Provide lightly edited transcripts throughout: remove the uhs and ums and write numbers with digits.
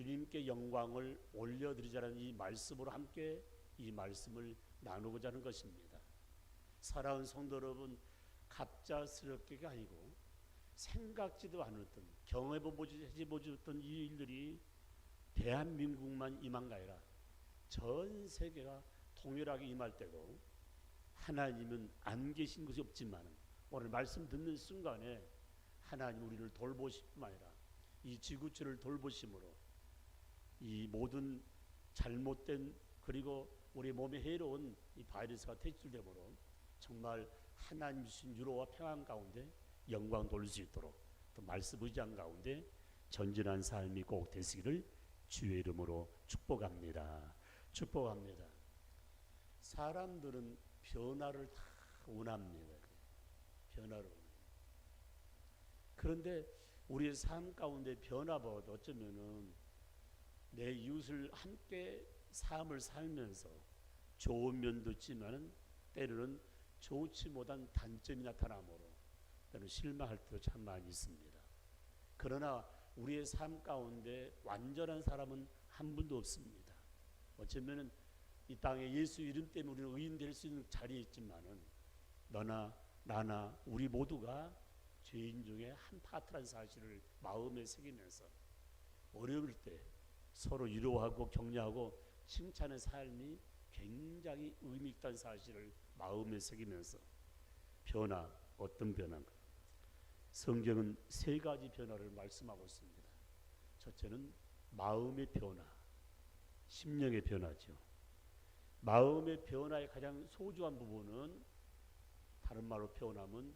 주님께 영광을 올려드리자는 이 말씀으로 함께 이 말씀을 나누고자 하는 것입니다. 사랑하는 성도 여러분, 갑작스럽게가 아니고 생각지도 않았던, 경험해보지 못했던 이 일들이 대한민국만 임한 게 아니라 전 세계가 통일하게 임할 때고, 하나님은 안 계신 것이 없지만 오늘 말씀 듣는 순간에 하나님 우리를 돌보실 뿐만 아니라 이 지구촌을 돌보심으로 이 모든 잘못된 그리고 우리 몸에 해로운 이 바이러스가 퇴출되므로 정말 하나님 주신 유로와 평안 가운데 영광 돌릴 수 있도록 또 말씀 의지한 가운데 전진한 삶이 꼭 되시기를 주의 이름으로 축복합니다. 축복합니다. 사람들은 변화를 다 원합니다. 변화를 원합니다. 그런데 우리의 삶 가운데 변화보다 어쩌면은 내 이웃을 함께 삶을 살면서 좋은 면도 있지만은 때로는 좋지 못한 단점이 나타나므로 때로는 실망할 때도 참 많이 있습니다. 그러나 우리의 삶 가운데 완전한 사람은 한 분도 없습니다. 어쩌면은 이 땅에 예수 이름 때문에 우리는 의인 될 수 있는 자리에 있지만은 너나 나나 우리 모두가 죄인 중에 한 파트라는 사실을 마음에 새기면서 어려울 때 서로 위로하고 격려하고 칭찬의 삶이 굉장히 의미 있다는 사실을 마음에 새기면서 변화, 어떤 변화인가? 성경은 세 가지 변화를 말씀하고 있습니다. 첫째는 마음의 변화, 심령의 변화죠. 마음의 변화의 가장 소중한 부분은 다른 말로 표현하면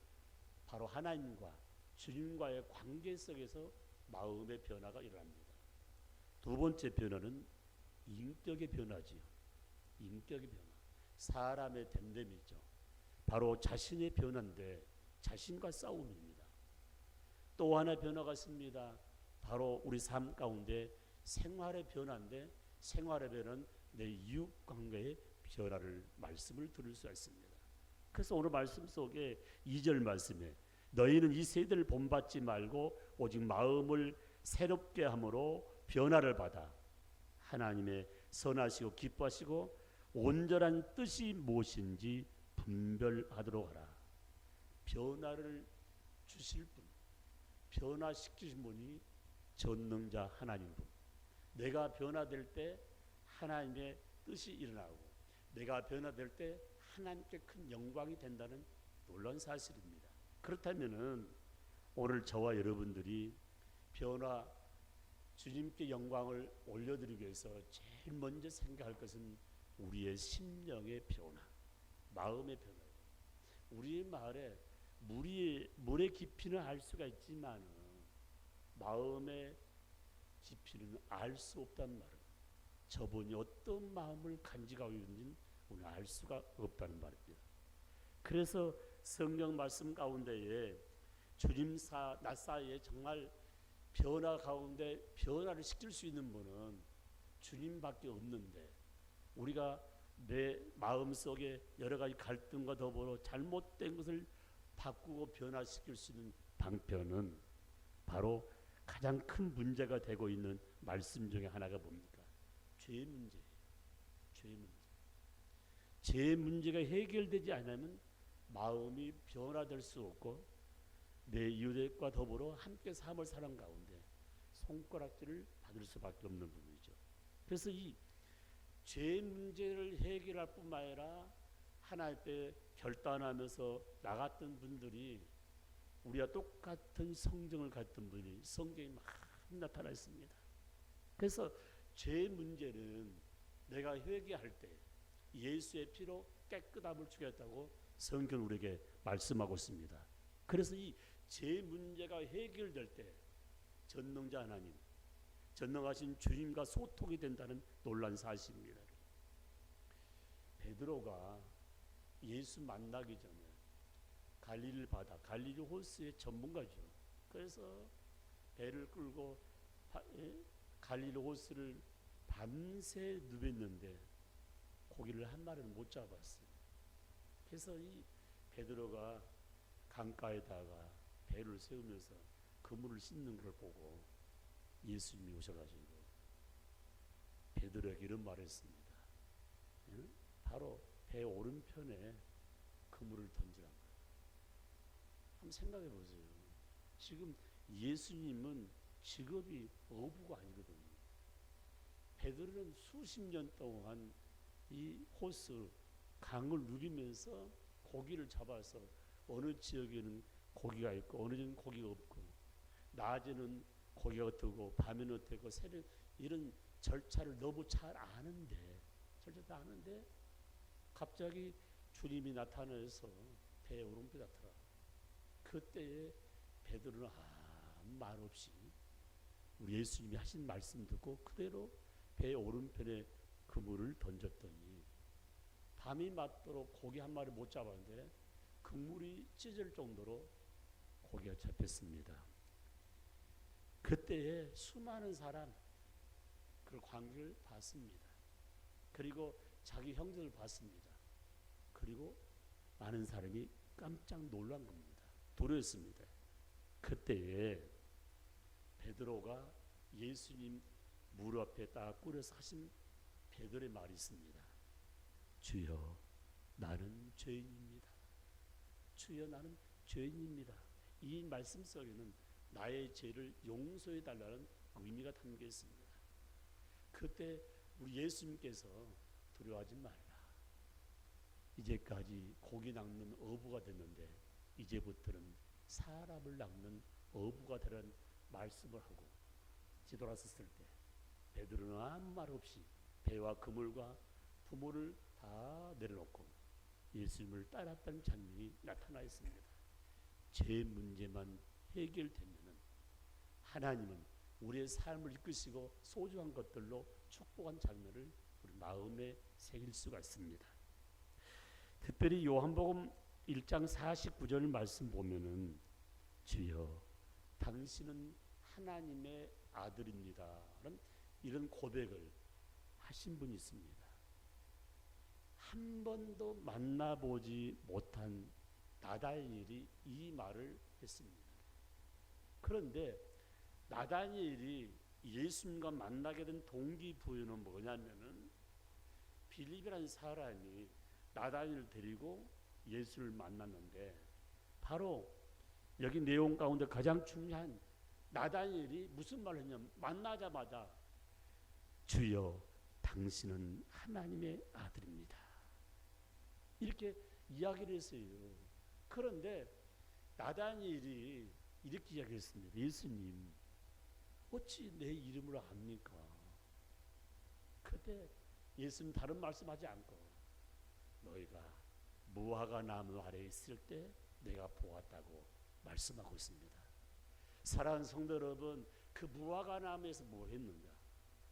바로 하나님과 주님과의 관계 속에서 마음의 변화가 일어납니다. 두 번째 변화는 인격의 변화지요. 인격의 변화. 사람의 됨됨이죠. 바로 자신의 변화인데 자신과 싸움입니다. 또 하나의 변화가 있습니다. 바로 우리 삶 가운데 생활의 변화인데 생활의 변화는 내 이웃 관계의 변화를 말씀을 들을 수가 있습니다. 그래서 오늘 말씀 속에 2절 말씀에 너희는 이 세대를 본받지 말고 오직 마음을 새롭게 함으로 변화를 받아 하나님의 선하시고 기뻐하시고 온전한 뜻이 무엇인지 분별하도록 하라. 변화를 주실 분, 변화시키신 분이 전능자 하나님 분. 내가 변화될 때 하나님의 뜻이 일어나고 내가 변화될 때 하나님께 큰 영광이 된다는 놀라운 사실입니다. 그렇다면은 오늘 저와 여러분들이 변화, 주님께 영광을 올려드리기 위해서 제일 먼저 생각할 것은 우리의 심령의 변화, 마음의 변화. 우리의 말에 물의 깊이는 알 수가 있지만 마음의 깊이는 알 수 없다는 말은 저분이 어떤 마음을 간직하고 있는지는 우리는 알 수가 없다는 말입니다. 그래서 성경 말씀 가운데에 주님 나 사이에 정말 변화 가운데 변화를 시킬 수 있는 분은 주님밖에 없는데 우리가 내 마음속에 여러 가지 갈등과 더불어 잘못된 것을 바꾸고 변화시킬 수 있는 방편은 바로 가장 큰 문제가 되고 있는 말씀 중에 하나가 뭡니까? 죄 문제예요. 죄 문제. 죄 문제가 해결되지 않으면 마음이 변화될 수 없고 내 이웃과 더불어 함께 삶을 사는 가운데 손가락질을 받을 수밖에 없는 부분이죠. 그래서 이 죄 문제를 해결할 뿐만 아니라 하나님 앞에 결단하면서 나갔던 분들이 우리와 똑같은 성정을 갖던 분이 성경에 막 나타나 있습니다. 그래서 죄 문제는 내가 회개할 때 예수의 피로 깨끗함을 주겠다고 성경 우리에게 말씀하고 있습니다. 그래서 이 죄 문제가 해결될 때 전능자 하나님, 전능하신 주님과 소통이 된다는 놀라운 사실입니다. 베드로가 예수 만나기 전에 갈릴리 바다, 갈릴리 호수의 전문가죠. 그래서 배를 끌고 갈릴리 호수를 밤새 누볐는데 고기를 한 마리를 못 잡았어요. 그래서 이 베드로가 강가에다가 배를 세우면서 그물을 씻는 걸 보고 예수님이 오셔가지고 베드로에게 이런 말을 했습니다. 예? 바로 배 오른편에 그물을 던지란 거예요. 한번 생각해 보세요. 지금 예수님은 직업이 어부가 아니거든요. 베드로는 수십 년 동안 이 호수 강을 누비면서 고기를 잡아서 어느 지역에는 고기가 있고 어느 지역은 고기가 없고 낮에는 고기가 어떻고 밤에는 어떻고 새벽 이런 절차를 너무 잘 아는데 갑자기 주님이 나타나서 배 오른편에 나타나. 그때에 베드로는 아무 말 없이 우리 예수님이 하신 말씀 듣고 그대로 배 오른편에 그물을 던졌더니 밤이 맞도록 고기 한 마리 못 잡았는데 그물이 찢을 정도로 고기가 잡혔습니다. 그때에 수많은 사람 그 광경을 봤습니다. 그리고 자기 형제를 봤습니다. 그리고 많은 사람이 깜짝 놀란 겁니다. 두려웠습니다. 그때에 베드로가 예수님 무릎 앞에 딱 꿇어서 하신 베드로의 말이 있습니다. 주여 나는 죄인입니다. 주여 나는 죄인입니다. 이 말씀 속에는 나의 죄를 용서해 달라는 의미가 담겨 있습니다. 그때 우리 예수님께서 두려워하지 말라. 이제까지 고기 낚는 어부가 됐는데 이제부터는 사람을 낚는 어부가 되라는 말씀을 하고 뒤돌아섰을 때 베드로는 아무 말 없이 배와 그물과 부모를 다 내려놓고 예수님을 따랐다는 장면이 나타나 있습니다. 제 문제만 해결되면은 하나님은 우리의 삶을 이끄시고 소중한 것들로 축복한 장면을 우리 마음에 새길 수가 있습니다. 특별히 요한복음 1장 49절 말씀 보면은 주여 당신은 하나님의 아들입니다. 이런 고백을 하신 분이 있습니다. 한 번도 만나보지 못한 나다니엘이 이 말을 했습니다. 그런데 나다니엘이 예수님과 만나게 된 동기부여는 뭐냐면은 빌립이라는 사람이 나다니엘을 데리고 예수를 만났는데 바로 여기 내용 가운데 가장 중요한 나다니엘이 무슨 말을 했냐면 만나자마자 주여 당신은 하나님의 아들입니다. 이렇게 이야기를 했어요. 그런데 나다니엘이 이렇게 이야기했습니다. 예수님 어찌 내 이름을 압니까? 그때 예수님 다른 말씀하지 않고 너희가 무화과 나무 아래에 있을 때 내가 보았다고 말씀하고 있습니다. 사랑하는 성도 여러분, 그 무화과 나무에서 뭘 했는가?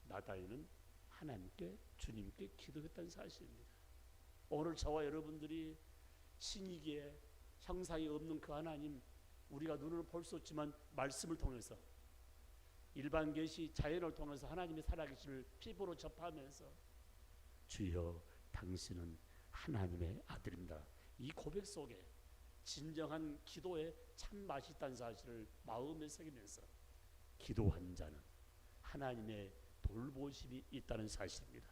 나다니엘은 하나님께 주님께 기도했다는 사실입니다. 오늘 저와 여러분들이 신이기에 형상이 없는 그 하나님, 우리가 눈으로 볼 수 없지만 말씀을 통해서 일반 계시 자연을 통해서 하나님의 살아계심을 피부로 접하면서 주여 당신은 하나님의 아들입니다. 이 고백 속에 진정한 기도에 참 맛이 있다는 사실을 마음에 새기면서 기도한 자는 하나님의 돌보심이 있다는 사실입니다.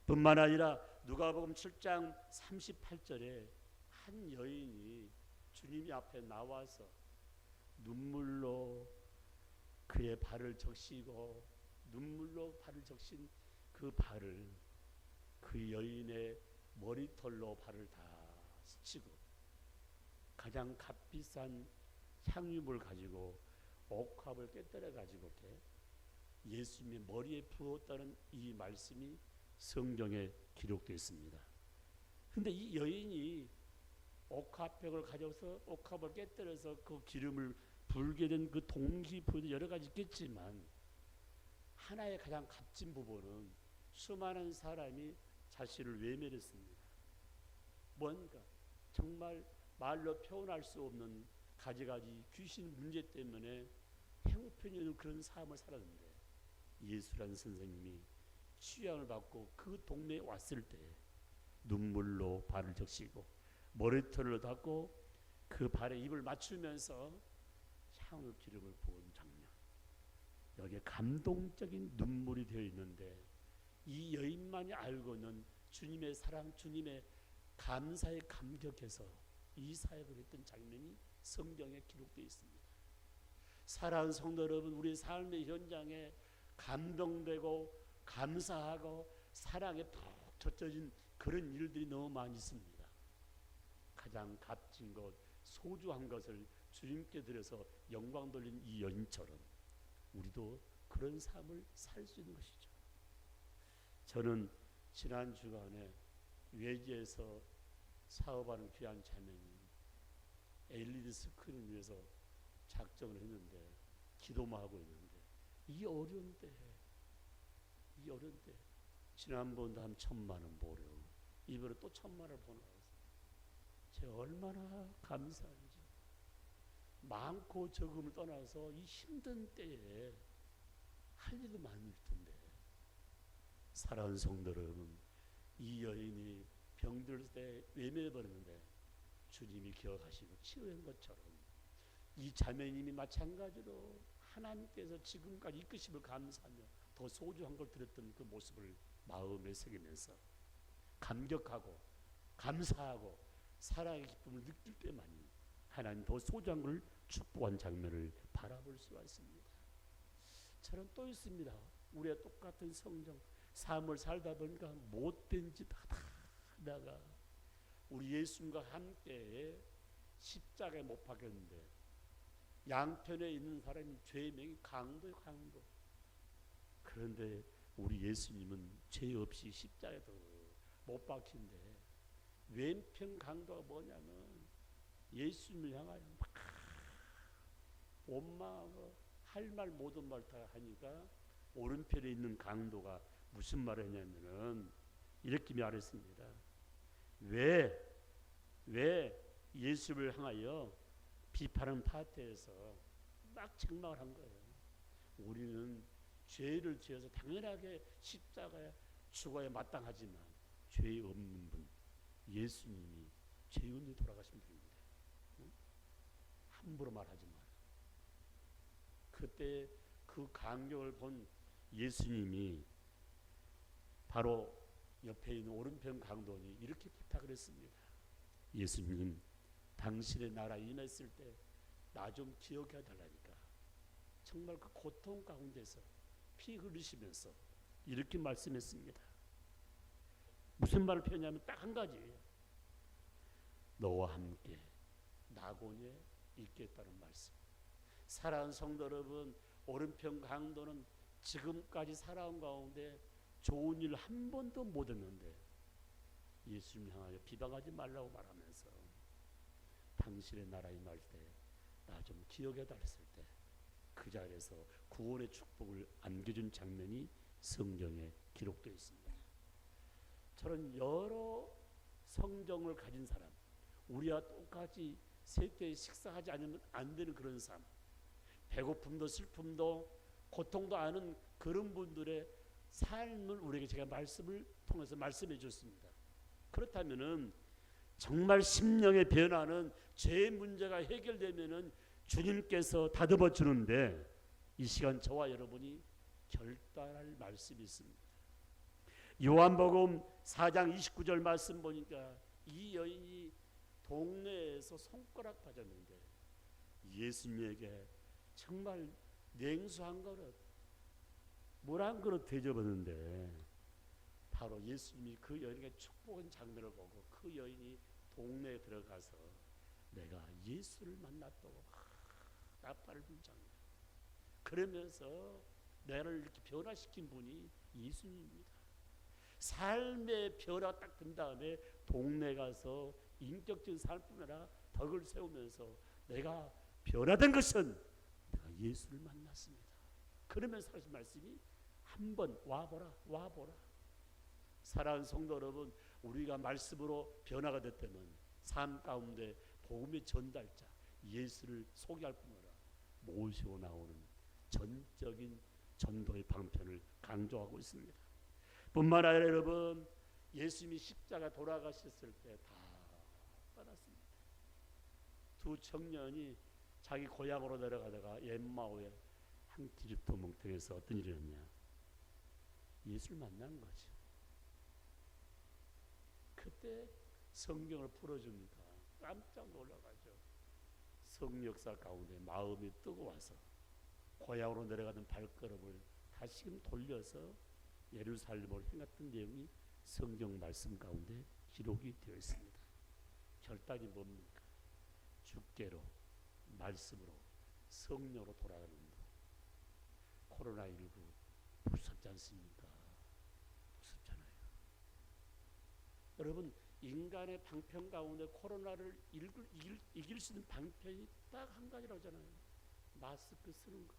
뿐만 아니라 누가복음 7장 38절에 한 여인이 주님 앞에 나와서 눈물로 그의 발을 적시고 눈물로 발을 적신 그 발을 그 여인의 머리털로 발을 다 스치고 가장 값비싼 향유물 가지고 옥합을 깨뜨려 가지고 이렇게 예수님의 머리에 부었다는 이 말씀이 성경에 기록되어 있습니다. 그런데 이 여인이 옥합벽을 가져서 옥합을 깨뜨려서 그 기름을 불게 된 그 동기부여도 여러 가지 있겠지만 하나의 가장 값진 부분은 수많은 사람이 자신을 외면했습니다. 뭔가 정말 말로 표현할 수 없는 가지가지 귀신 문제 때문에 행편이 없는 그런 삶을 살았는데 예수라는 선생님이 취향을 받고 그 동네에 왔을 때 눈물로 발을 적시고 머리털을 닦고 그 발에 입을 맞추면서 향유 기름을 부은 장면, 여기에 감동적인 눈물이 되어 있는데 이 여인만이 알고는 주님의 사랑, 주님의 감사에 감격해서 이 사역을 했던 장면이 성경에 기록되어 있습니다. 사랑하는 성도 여러분, 우리 삶의 현장에 감동되고 감사하고 사랑에 푹 젖어진 그런 일들이 너무 많이 있습니다. 가장 값진 것, 소중한 것을 주님께 드려서 영광 돌린 이 여인처럼 우리도 그런 삶을 살 수 있는 것이죠. 저는 지난 주간에 외지에서 사업하는 귀한 자매님 LED 스크린 위해서 작정을 했는데 기도만 하고 있는데 이 어려운 때에 지난번도 한 1,000만 원 보려 이번에 또 1,000만 원을 보내서 제가 얼마나 감사한지 많고 적음을 떠나서 이 힘든 때에 할 일도 많을 텐데 사랑하는 성도 여러분, 이 여인이 병들 때 외면해버렸는데 주님이 기억하시고 치유한 것처럼 이 자매님이 마찬가지로 하나님께서 지금까지 이끄심을 감사하며 더 소중한 걸 드렸던 그 모습을 마음에 새기면서 감격하고 감사하고 사랑의 기쁨을 느낄 때만이 하나님 더 소중한 걸 축복한 장면을 바라볼 수가 있습니다. 저는 또 있습니다. 우리가 똑같은 성정 삶을 살다 보니까 못된 짓 하다가 우리 예수님과 함께 십자가에 못 박혔는데 양편에 있는 사람이 죄의 명이 강도예요, 강도. 그런데 우리 예수님은 죄 없이 십자가에 못 박힌데 왼편 강도가 뭐냐면 예수님을 향하여 막 원망하고 할 말 모든 말 다 하니까 오른편에 있는 강도가 무슨 말을 했냐면은 이렇게 말했습니다. 왜 예수를 향하여 비판하는 파트에서 막 책망을 한 거예요. 우리는 죄를 지어서 당연하게 십자가에 죽어야 마땅하지만 죄 없는 분 예수님이 죄 없는 돌아가신 분인데 응? 함부로 말하지 마라. 그때 그 간격을 본 예수님이 바로 옆에 있는 오른편 강도니 이렇게 부탁을 했습니다. 예수님, 당신의 나라 임했을 때 나 좀 기억해 달라니까. 정말 그 고통 가운데서 피 흘리시면서 이렇게 말씀했습니다. 무슨 말을 표현하냐면 딱 한 가지예요. 너와 함께 낙원에 있겠다는 말씀. 사랑하는 성도 여러분, 오른편 강도는 지금까지 살아온 가운데 좋은 일 한 번도 못 했는데 예수님 향하여 비방하지 말라고 말하면서 당신의 나라 임할 때 나 좀 기억해 달랬을 때 그 자리에서 구원의 축복을 안겨준 장면이 성경에 기록되어 있습니다. 저는 여러 성정을 가진 사람, 우리와 똑같이 세때 식사하지 않으면 안 되는 그런 삶, 배고픔도 슬픔도 고통도 아는 그런 분들의 삶을 우리에게 제가 말씀을 통해서 말씀해 줬습니다. 그렇다면은 정말 심령의 변화는 죄의 문제가 해결되면은 주님께서 다듬어 주는데 이 시간 저와 여러분이 결단할 말씀이 있습니다. 요한복음 4장 29절 말씀 보니까 이 여인이 동네에서 손가락 빠졌는데 예수님에게 정말 냉수 한 그릇, 물 한 그릇 대접했는데 바로 예수님이 그 여인에게 축복한 장면을 보고 그 여인이 동네에 들어가서 내가 예수를 만났다고 나팔을 불 장면. 그러면서 나를 이렇게 변화시킨 분이 예수님입니다. 삶의 변화 딱 든 다음에 동네 가서 인격적인 삶뿐 아니라 덕을 세우면서 내가 변화된 것은 내가 예수를 만났습니다. 그러면서 하신 말씀이 한번 와보라. 사랑하는 성도 여러분, 우리가 말씀으로 변화가 됐다면 삶 가운데 복음의 전달자 예수를 소개할 뿐 아니라 모시고 나오는 전적인 전도의 방편을 강조하고 있습니다. 뿐만 아니라 여러분, 예수님이 십자가 돌아가셨을 때 다 떠났습니다. 두 청년이 자기 고향으로 내려가다가 엠마오의 한 기슭도 멍텅이에서 어떤 일이 있냐, 예수를 만난 거죠. 그때 성경을 풀어주니까 깜짝 놀라가죠. 성역사 가운데 마음이 뜨거워서 고향으로 내려가던 발걸음을 다시금 돌려서 예루살렘으로 향했던 내용이 성경 말씀 가운데 기록이 되어 있습니다. 결단이 뭡니까? 주께로, 말씀으로, 성령으로 돌아가는 것. 코로나19 무섭지 않습니까? 무섭잖아요. 여러분, 인간의 방편 가운데 코로나를 이길 수 있는 방편이 딱 한 가지라잖아요. 마스크 쓰는 거,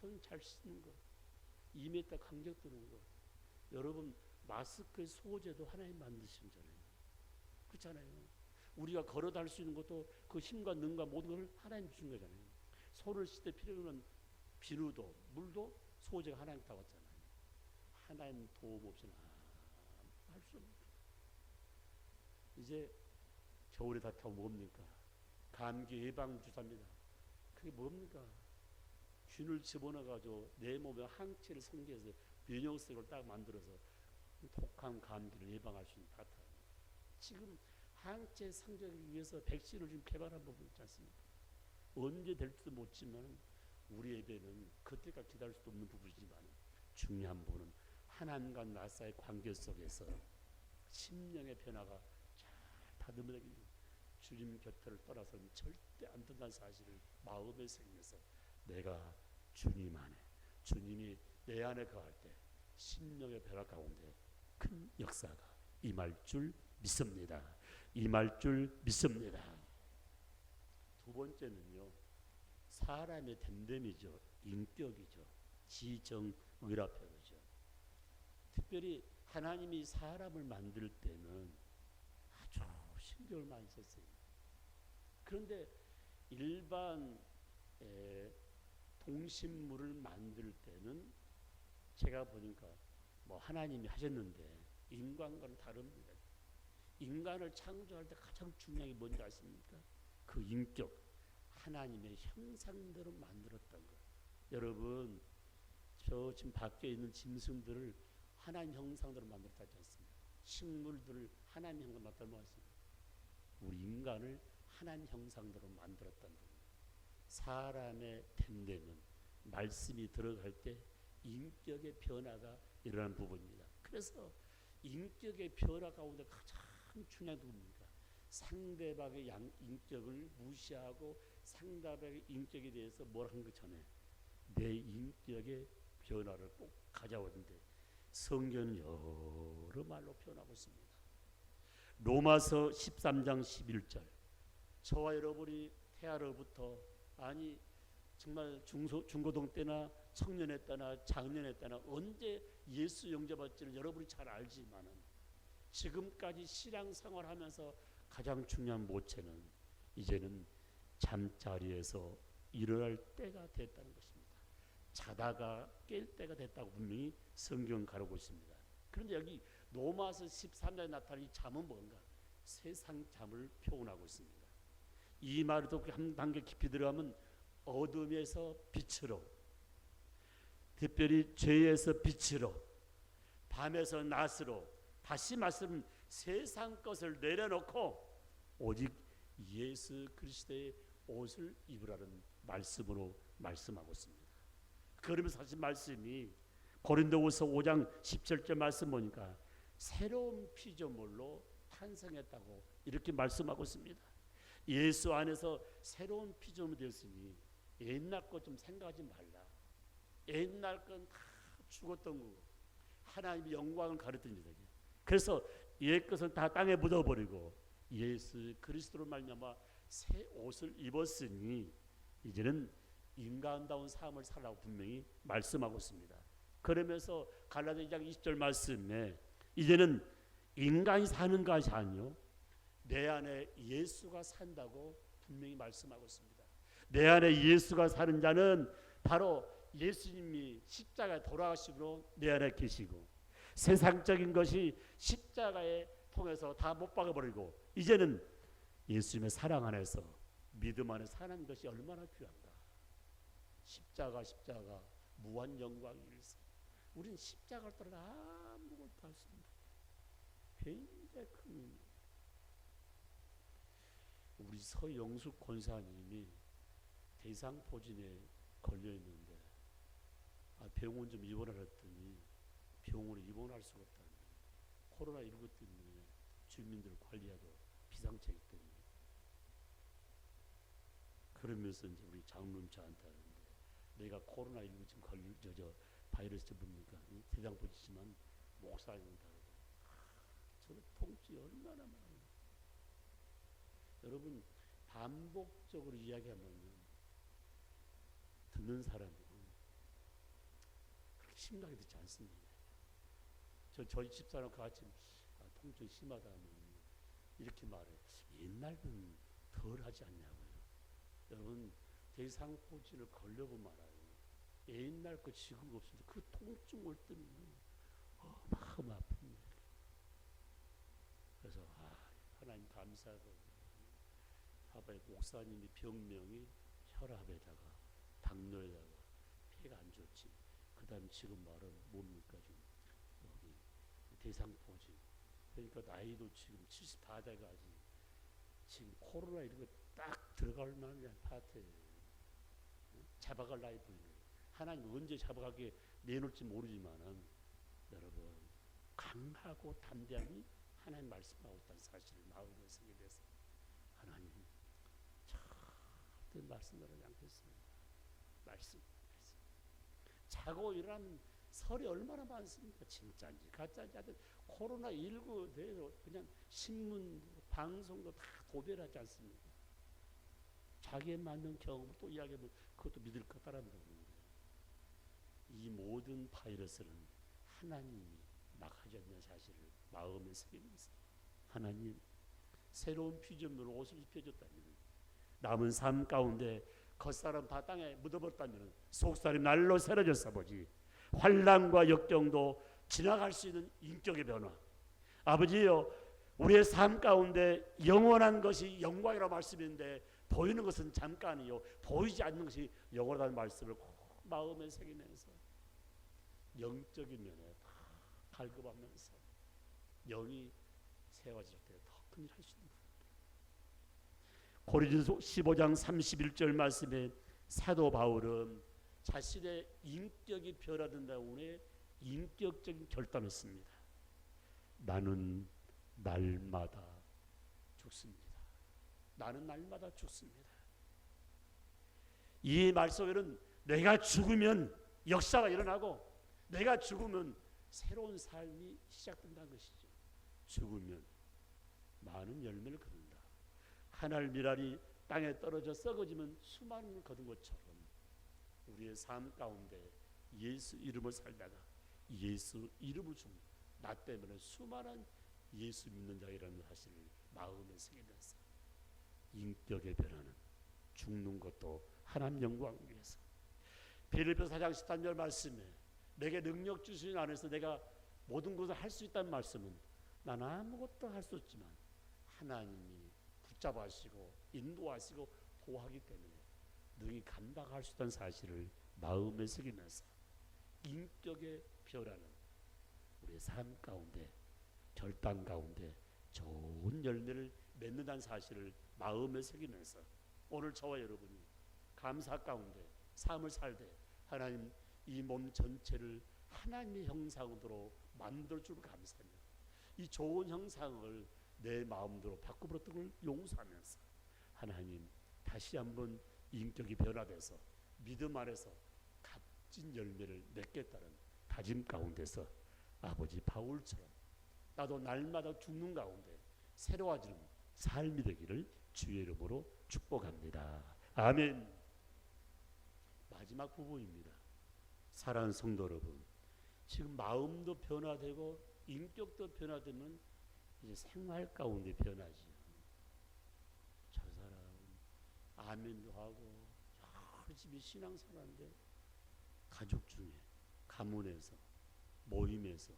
손 잘 씻는 거, 2m 간격 두는 거. 여러분, 마스크의 소재도 하나님 만드신 거잖아요. 그렇잖아요. 우리가 걸어 다닐 수 있는 것도 그 힘과 능과 모든 걸 하나님 주신 거잖아요. 손을 씻을 때 필요한 비누도 물도 소재가 하나님 따왔잖아요. 하나님 도움 없이는 할 수 없는 거예요. 이제 겨울에 다 타고 뭡니까? 감기 예방 주사입니다. 그게 뭡니까? 균을 집어넣어가지고 내 몸에 항체를 생겨서 면역성을 딱 만들어서 독한 감기를 예방할 수 있는 바타. 지금 항체 상정하기 위해서 백신을 지금 개발한 부분 있지 않습니까? 언제 될지도 모르지만 우리 예배는 그때까지 기다릴 수도 없는 부분이지만 중요한 부분은 하나님과 나 사이의 관계 속에서 심령의 변화가 잘 다듬어내기 위해 주님 곁을 떠나서는 절대 안 된다는 사실을 마음에 새기면서 내가 주님 안에, 주님이 내 안에 거할 때 심령의 변화 가운데 큰 역사가 임할 줄 믿습니다. 임할 줄 믿습니다. 두 번째는요, 사람의 됨됨이죠. 인격이죠. 지정의라 표현이죠. 특별히 하나님이 사람을 만들 때는 아주 신경을 많이 썼어요. 그런데 일반 동식물을 만들 때는 제가 보니까 뭐 하나님이 하셨는데 인간과는 다릅니다. 인간을 창조할 때 가장 중요한 게 뭔지 아십니까? 그 인격, 하나님의 형상대로 만들었던 것. 여러분, 저 지금 밖에 있는 짐승들을 하나님 형상대로 만들었다 하지 않습니까? 식물들을 하나님 형상대로 만들었다 했습니다. 우리 인간을 하나님 형상대로 만들었다는 겁니다. 사람의 됨됨은 말씀이 들어갈 때 인격의 변화가 일어나는 부분입니다. 그래서 인격의 변화 가운데 가장 중요한 부분입니다. 상대방의 인격을 무시하고 상대방의 인격에 대해서 뭘 한 것 전에 내 인격의 변화를 꼭 가져오는데 성경은 여러 말로 표현하고 있습니다. 로마서 13장 11절 저와 여러분이 태아로부터 아니 정말 중고등 때나 청년의 때나 장년의 때나 언제 예수 영접할지를 여러분이 잘 알지만은 지금까지 신앙생활하면서 가장 중요한 모체는 이제는 잠자리에서 일어날 때가 됐다는 것입니다. 자다가 깰 때가 됐다고 분명히 성경 가르고 있습니다. 그런데 여기 로마서 13장에 나타난 이 잠은 뭔가? 세상 잠을 표현하고 있습니다. 이 말을 듣고 한 단계 깊이 들어가면 어둠에서 빛으로, 특별히 죄에서 빛으로, 밤에서 낮으로, 다시 말씀 세상 것을 내려놓고 오직 예수 그리스도의 옷을 입으라는 말씀으로 말씀하고 있습니다. 그러면서 하신 말씀이 고린도후서 5장 17절 말씀 보니까 새로운 피조물로 탄생했다고 이렇게 말씀하고 있습니다. 예수 안에서 새로운 피조물이 되었으니 옛날 것 좀 생각하지 말라. 옛날 건 다 죽었던 거고 하나님의 영광을 가르칩니다. 그래서 옛 것은 다 땅에 묻어버리고 예수 그리스도로 말미암아 새 옷을 입었으니 이제는 인간다운 삶을 살라고 분명히 말씀하고 있습니다. 그러면서 갈라디아 2장 20절 말씀에 이제는 인간이 사는 것이 아니요 내 안에 예수가 산다고 분명히 말씀하고 있습니다. 내 안에 예수가 사는 자는 바로 예수님이 십자가에 돌아가심으로 내 안에 계시고 세상적인 것이 십자가에 통해서 다 못 박아버리고 이제는 예수님의 사랑 안에서 믿음 안에 사는 것이 얼마나 귀한가. 십자가 무한 영광이 일세 우리는 십자가를 따라 아무것도 할 수 없는 굉장히 큰 의미. 우리 서영숙 권사님이 대상포진에 걸려 있는데 병원 좀 입원하라 했더니 병원에 입원할 수가 없다는 거예요. 코로나19 때문에 주민들을 관리하고 비상책이 때문에. 그러면서 이제 우리 장로님 저한테 하는데 내가 코로나19 지금 바이러스 뭡니까? 대상포진이지만 목사님은 다르다. 저는 통증이 얼마나 많아요. 여러분 반복적으로 이야기하면 듣는 사람은 그렇게 심각하게 듣지 않습니다. 저희 집사람 같이 통증이 심하다 하면 이렇게 말해. 옛날은 덜 하지 않냐고요. 여러분 대상포진을 걸려보면 알아요. 옛날 거 지금 없습니다. 그 통증 올 때는 마음 아픕니다. 그래서 하나님 감사하고 봐봐요. 목사님이 병명이 혈압에다가 당뇨에다가 폐가 안 좋지. 그 다음에 지금 말은 뭡니까? 지금 여기 대상포진. 그러니까 나이도 지금 70 다 돼가지. 지금 코로나 이런 거 딱 들어갈 만한 파트예요. 잡아갈 나이 보이는. 하나님 언제 잡아가게 내놓을지 모르지만은 여러분 강하고 담대함이 하나님 말씀하고 있다는 사실을 마음에 새게 돼서 하나님 절대 말씀하지 않겠습니다. 말씀. 자고 일어나면 설이 얼마나 많습니까? 진짜인지 가짜인지 하여튼 코로나19 대해서 그냥 신문도 방송도 다 도배하지 않습니까? 자기에 맞는 경험을 또 이야기하면 그것도 믿을 것 따라하는 거예요. 이 모든 바이러스는 하나님이 막하셨다는 사실을 마음에 새기면서 하나님 새로운 피조물로 옷을 입혀줬다면 남은 삶 가운데 겉사람 다 땅에 묻어버렸다면 속사람 날로 새로졌어 보지. 환난과 역경도 지나갈 수 있는 인격의 변화. 아버지요 우리의 삶 가운데 영원한 것이 영광이라고 말씀인데 보이는 것은 잠깐이요 보이지 않는 것이 영원하다는 말씀을 꼭 마음에 새기면서 영적인 면에 다 갈급하면서 영이 세워질 때 더 큰일 할 수 있는 부분들. 고린도서 15장 31절 말씀에 사도 바울은 자신의 인격이 변화된다고 해 인격적인 결단을 씁니다. 나는 날마다 죽습니다. 나는 날마다 죽습니다. 이 말 속에는 내가 죽으면 역사가 일어나고 내가 죽으면 새로운 삶이 시작된다는 것이죠. 죽으면 많은 열매를 거둔다. 한 알 밀알이 땅에 떨어져 썩어지면 수많은 걸 거둔 것처럼 우리의 삶 가운데 예수 이름을 살다가 예수 이름을 줍니다. 나 때문에 수많은 예수 믿는 자이라는 사실을 마음에 새기면서 인격의 변화는 죽는 것도 하나님 영광을 위해서. 빌립보서 4장 13절 말씀에 내게 능력 주신 안에서 내가 모든 것을 할 수 있다는 말씀은 난 아무것도 할 수 없지만 하나님이 붙잡아주시고 인도하시고 보호하기 때문에 능히 감당할 수 있다는 사실을 마음에 새기면서 인격의 변화는 우리의 삶 가운데 결단 가운데 좋은 열매를 맺는다는 사실을 마음에 새기면서 오늘 저와 여러분이 감사 가운데 삶을 살되 하나님 이 몸 전체를 하나님의 형상으로 만들어주는 감사하며 이 좋은 형상을 내 마음대로 바꿔버렸던 걸 용서하면서 하나님 다시 한번 인격이 변화돼서 믿음 안에서 값진 열매를 맺겠다는 다짐 가운데서 아버지 바울처럼 나도 날마다 죽는 가운데 새로워지는 삶이 되기를 주의 이름으로 축복합니다. 아멘. 마지막 부분입니다. 사랑하는 성도 여러분, 지금 마음도 변화되고 인격도 변화되면 이제 생활 가운데 변하지요. 저 사람 아멘도 하고 열심히 신앙생활하는데 가족 중에 가문에서 모임에서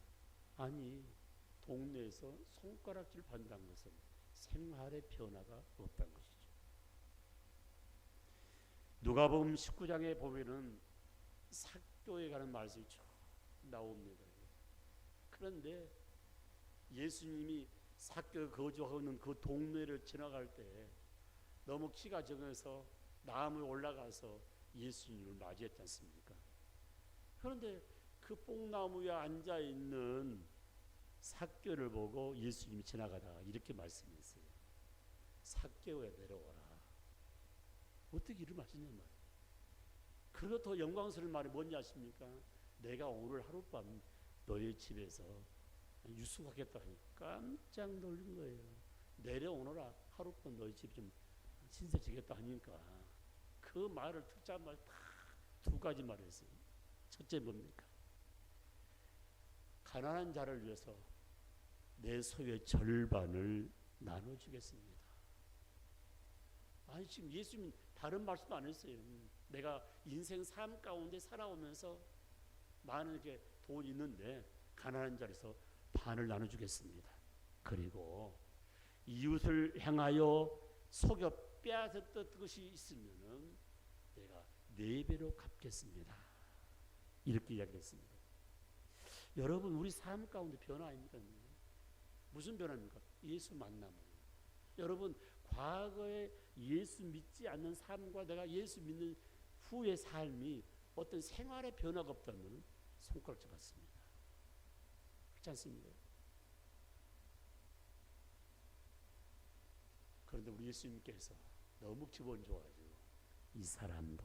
아니 동네에서 손가락질 받는다는 것은 생활의 변화가 없다는 것이죠. 누가복음 19장에 보면은 사교에 가는 말씀이 쭉 나옵니다. 그런데 예수님이 삭개가 거주하는 그 동네를 지나갈 때 너무 키가 적어서 나무에 올라가서 예수님을 맞이했지 않습니까? 그런데 그 뽕나무에 앉아 있는 삭개를 보고 예수님이 지나가다가 이렇게 말씀했어요. 삭개오야 내려오라. 어떻게 이름 하시냐 말이에요. 그리고 더 영광스러운 말이 뭔지 아십니까? 내가 오늘 하룻밤 너희 집에서 유숙하겠다 하니까 깜짝 놀란 거예요. 내려오너라. 하룻밤 너희 집 좀 신세 지겠다 하니까 그 말을 듣자마자 다 두 가지 말을 했어요. 첫째 뭡니까? 가난한 자를 위해서 내 소유의 절반을 나눠주겠습니다. 아니 지금 예수님 다른 말씀도 안 했어요. 내가 인생 삶 가운데 살아오면서 많은 이렇게 돈 있는데 가난한 자에서 반을 나눠주겠습니다. 그리고 이웃을 향하여 속여 빼앗았던 것이 있으면은 내가 4배로 갚겠습니다. 이렇게 이야기했습니다. 여러분 우리 삶 가운데 변화 아닙니까? 무슨 변화입니까? 예수 만남이에요. 여러분 과거에 예수 믿지 않는 삶과 내가 예수 믿는 후의 삶이 어떤 생활의 변화가 없다면 손가락 잡았습니다. 그렇지 않습니까? 그런데 우리 예수님께서 너무 기분 좋아하죠. 이 사람도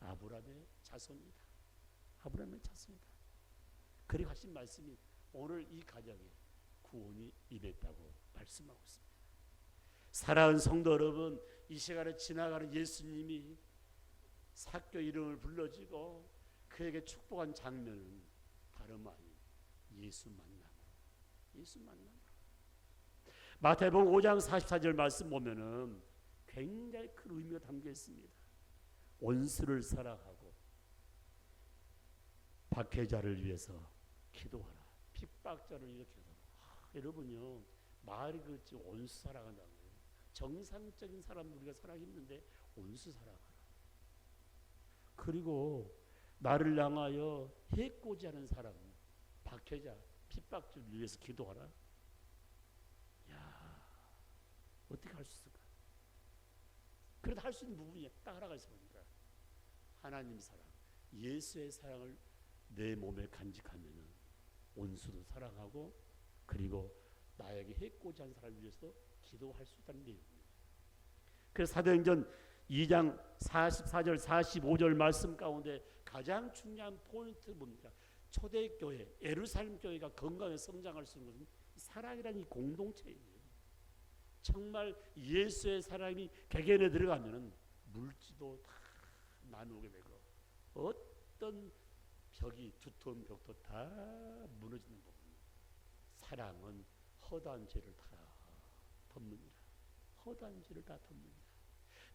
아브라함의 자손이다. 아브라함의 자손이다. 그리고 하신 말씀이 오늘 이 가정에 구원이 임했다고 말씀하고 있습니다. 사랑하는 성도 여러분, 이 시간에 지나가는 예수님이 삭개 이름을 불러주고 그에게 축복한 장면은 다름 아닌 예수 만남으로, 예수 만남으로. 마태복음 5장 44절 말씀 보면은 굉장히 큰 의미가 담겨 있습니다. 원수를 사랑하고 박해자를 위해서 기도하라. 핍박자를 위해서 기도하라. 여러분요, 말이 그렇지 원수 사랑한다는 거예요. 정상적인 사람 우리가 살아기 힘든데 원수 사랑하라. 그리고 나를 향하여 해코지 하는 사람, 박해자, 핍박자를 위해서 기도하라. 야, 어떻게 할 수 있을까? 그래도 할 수 있는 부분이 딱 하나가 있습니다. 하나님 사랑, 예수의 사랑을 내 몸에 간직하면은 원수도 사랑하고 그리고 나에게 해코지 한 사람을 위해서 기도할 수 있다는 내용입니다. 그래서 사도행전 2장 44절 45절 말씀 가운데 가장 중요한 포인트 뭡니까? 초대교회 예루살렘 교회가 건강하게 성장할 수 있는 것은 사랑이라는 이 공동체예요. 정말 예수의 사랑이 객연에 들어가면 물지도 다 나누게 되고 어떤 벽이 두터운 벽도 다 무너지는 부분이에요. 사랑은 허다한 죄를 다 덮습니다. 허다한 죄를 다 덮습니다.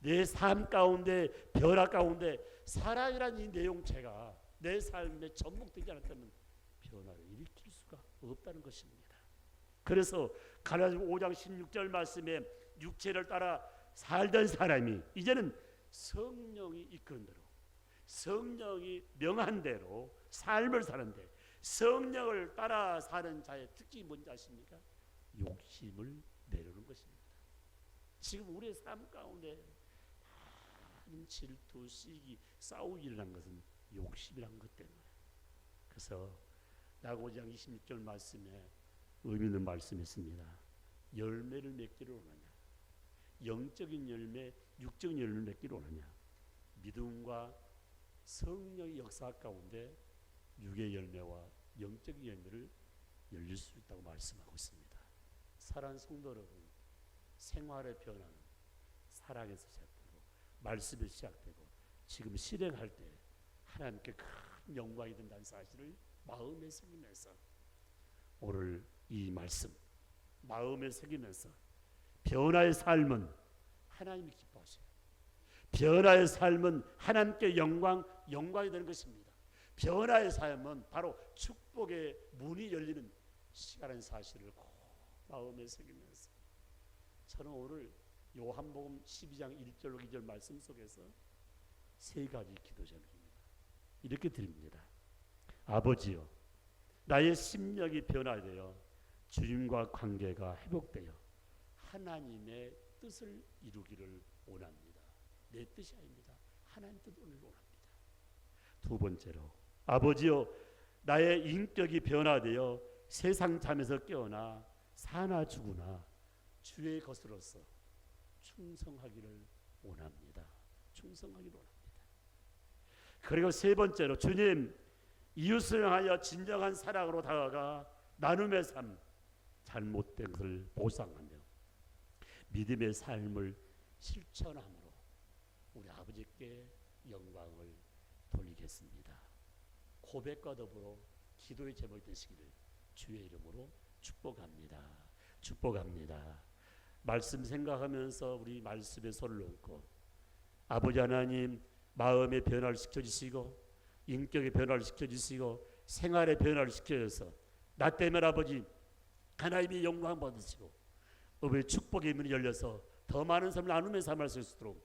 내 삶 가운데 변화 가운데 사랑이라는 이 내용체가 내 삶에 접목되지 않았다면 변화를 일으킬 수가 없다는 것입니다. 그래서 갈라디아 5장 16절 말씀에 육체를 따라 살던 사람이 이제는 성령이 이끄는 대로 성령이 명한 대로 삶을 사는데 성령을 따라 사는 자의 특징이 뭔지 아십니까? 욕심을 내려놓는 것입니다. 지금 우리의 삶 가운데 많은 질투, 시기, 싸움이 일어난 것은 욕심이란 것 때문에. 그래서 야고보 5장 26절 말씀에 의미 있는 말씀했습니다. 열매를 맺기를 원하냐? 영적인 열매, 육적인 열매를 맺기를 원하냐? 믿음과 성령의 역사 가운데 육의 열매와 영적인 열매를 열릴 수 있다고 말씀하고 있습니다. 사랑하는 성도 여러분, 생활의 변화는 사랑에서 시작되고 말씀에서 시작되고 지금 실행할 때 하나님께 큰 영광이 된다는 사실을 마음에 새기면서 오늘 이 말씀 마음에 새기면서 변화의 삶은 하나님이 기뻐하셔요. 변화의 삶은 하나님께 영광이 되는 것입니다. 변화의 삶은 바로 축복의 문이 열리는 시간의 사실을 꼭 마음에 새기면서 저는 오늘 요한복음 12장 1절로 2절 말씀 속에서 세 가지 기도 제목입니다. 이렇게 드립니다. 아버지여, 나의 심령이 변화되어 주님과 관계가 회복되어 하나님의 뜻을 이루기를 원합니다. 내 뜻이 아닙니다. 하나님 뜻을 원합니다. 두 번째로, 아버지여, 나의 인격이 변화되어 세상 잠에서 깨어나 사나 죽으나 주의 것으로서 충성하기를 원합니다. 충성하기를 원합니다. 그리고 세 번째로, 주님, 이웃을 향하여 진정한 사랑으로 다가가 나눔의 삶, 잘못된 것을 보상하며 믿음의 삶을 실천함으로 우리 아버지께 영광을 돌리겠습니다. 고백과 더불어 기도의 제목이 되시기를 주의 이름으로 축복합니다. 축복합니다. 말씀 생각하면서 우리 말씀에 손을 얹고, 아버지 하나님, 마음의 변화를 시켜주시고 인격의 변화를 시켜주시고 생활의 변화를 시켜줘서 나 때문에 아버지 하나님의 영광 받으시고 우리의 축복의 문이 열려서 더 많은 삶을 나누며 삶을 수 있도록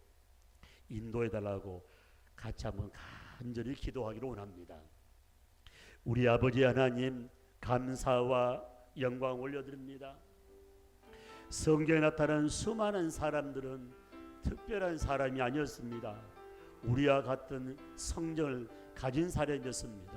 인도해달라고 같이 한번 간절히 기도하기를 원합니다. 우리 아버지 하나님, 감사와 영광 올려드립니다. 성경에 나타난 수많은 사람들은 특별한 사람이 아니었습니다. 우리와 같은 성정을 가진 사람이었습니다.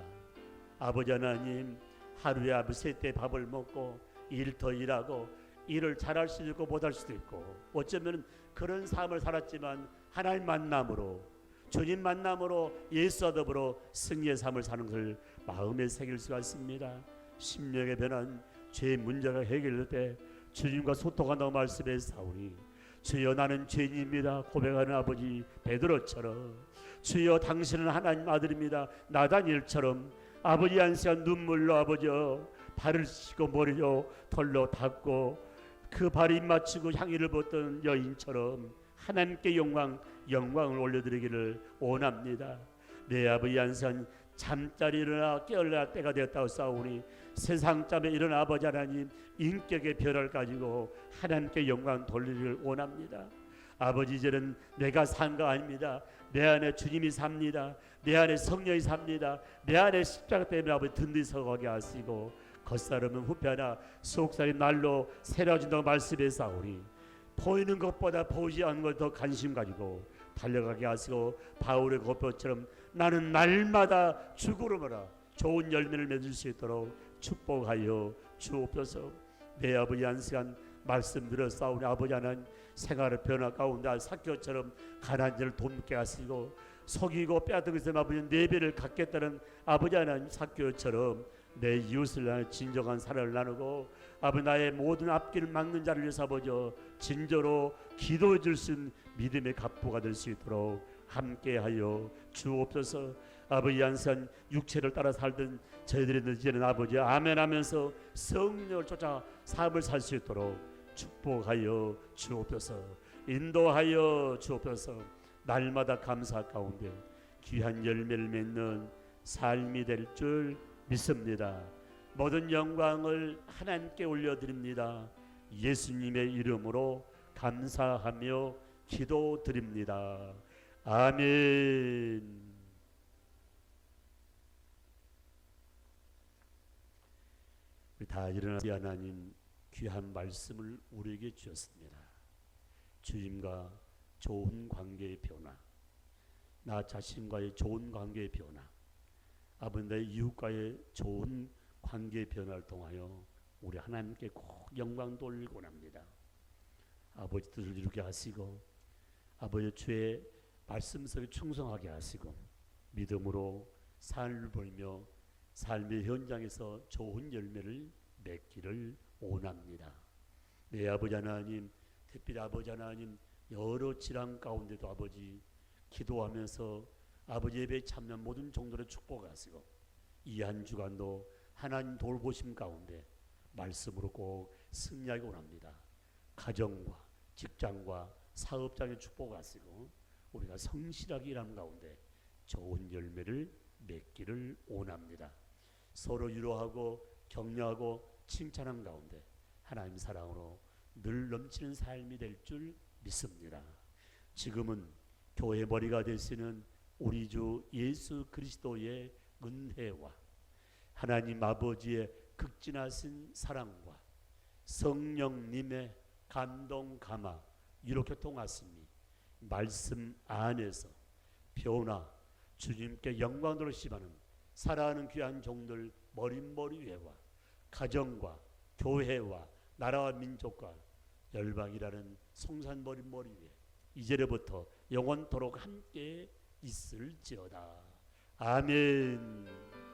아버지 하나님, 하루에 아버지 때 밥을 먹고 일 더 일하고 일을 잘할 수도 있고 못할 수도 있고 어쩌면 그런 삶을 살았지만 하나님 만남으로, 주님 만남으로 예수와 더불어 승리의 삶을 사는 것을 마음에 새길 수가 있습니다. 심령의 변한 죄의 문제가 해결될 때 주님과 소통한다고 말씀했사오니, 주여 나는 죄인입니다 고백하는 아버지 베드로처럼, 주여 당신은 하나님 아들입니다 나다니엘처럼 아버지 한 시간 눈물로 아버지여 발을 씻고 머리로 털로 닦고 그 발에 입 맞추고 향기를 벗던 여인처럼 하나님께 영광을 올려드리기를 원합니다. 내 아버지 한 시간 잠자리 일어나 깨어날 때가 되었다고 싸우니 세상 잠에 일어나 아버지 하나님 인격의 변화를 가지고 하나님께 영광 돌리기를 원합니다. 아버지, 이제는 내가 산 거 아닙니다. 내 안에 주님이 삽니다. 내 안에 성령이 삽니다. 내 안에 십자가 때문에 아버지 든든히 서가게 하시고 겉사람은 후패하나 속살이 날로 새로워진다고 말씀했사오니 보이는 것보다 보이지 않는 걸 더 관심 가지고 달려가게 하시고 바울의 고표처럼 나는 날마다 죽으로마라 좋은 열매를 맺을 수 있도록 축복하여 주옵소서. 내 아버지 한 시간 말씀 들었사오니 아버지 하나님, 생활의 변화 가운데 삭개오처럼 가난한 자를 돕게 하시고 속이고 빼앗기고 있는 아버지 네 배를 갚겠다는 아버지 하나님 삭개오처럼 내 이웃을 향해 진정한 사랑을 나누고 아버지 나의 모든 앞길을 막는 자를 위해서 아버지 진저로 기도해 줄 수 있는 믿음의 갑부가 될 수 있도록 함께하여 주옵소서. 아버지 한산 육체를 따라 살던 저희들이 이제는 아버지 아멘 하면서 성령을 쫓아 삶을 살 수 있도록 축복하여 주옵소서. 인도하여 주옵소서. 날마다 감사 가운데 귀한 열매를 맺는 삶이 될 줄 믿습니다. 모든 영광을 하나님께 올려드립니다. 예수님의 이름으로 감사하며 기도드립니다. 아멘. 우리 다 일어나서 하나님 귀한 말씀을 우리에게 주셨습니다. 주님과 좋은 관계의 변화, 나 자신과의 좋은 관계의 변화, 아버지 내 이웃과의 좋은 관계의 변화를 통하여 우리 하나님께 꼭 영광 돌리고 합니다. 아버지 뜻을 이루게 하시고 아버지 주의 말씀 속에 충성하게 하시고 믿음으로 삶을 보이며 삶의 현장에서 좋은 열매를 맺기를 원합니다. 내 아버지 하나님, 특별히 아버지 하나님 여러 질환 가운데도 아버지 기도하면서 아버지 예배에 참여한 모든 종들의 축복하시고 이 한 주간도 하나님 돌보심 가운데 말씀으로 꼭 승리하기 원합니다. 가정과 직장과 사업장에 축복하시고 우리가 성실하게 일하는 가운데 좋은 열매를 맺기를 원합니다. 서로 위로하고 격려하고 칭찬하는 가운데 하나님 사랑으로 늘 넘치는 삶이 될 줄 믿습니다. 지금은 교회 머리가 되시는 우리 주 예수 그리스도의 은혜와 하나님 아버지의 극진하신 사랑과 성령님의 감동 감화 유로교통하심이 말씀 안에서 변화 주님께 영광 돌리시는 사랑하는 귀한 종들 머릿머리 위에와 가정과 교회와 나라와 민족과 열방이라는 성산 머릿머리 위에 이제부터 영원토록 함께 있을지어다. 아멘.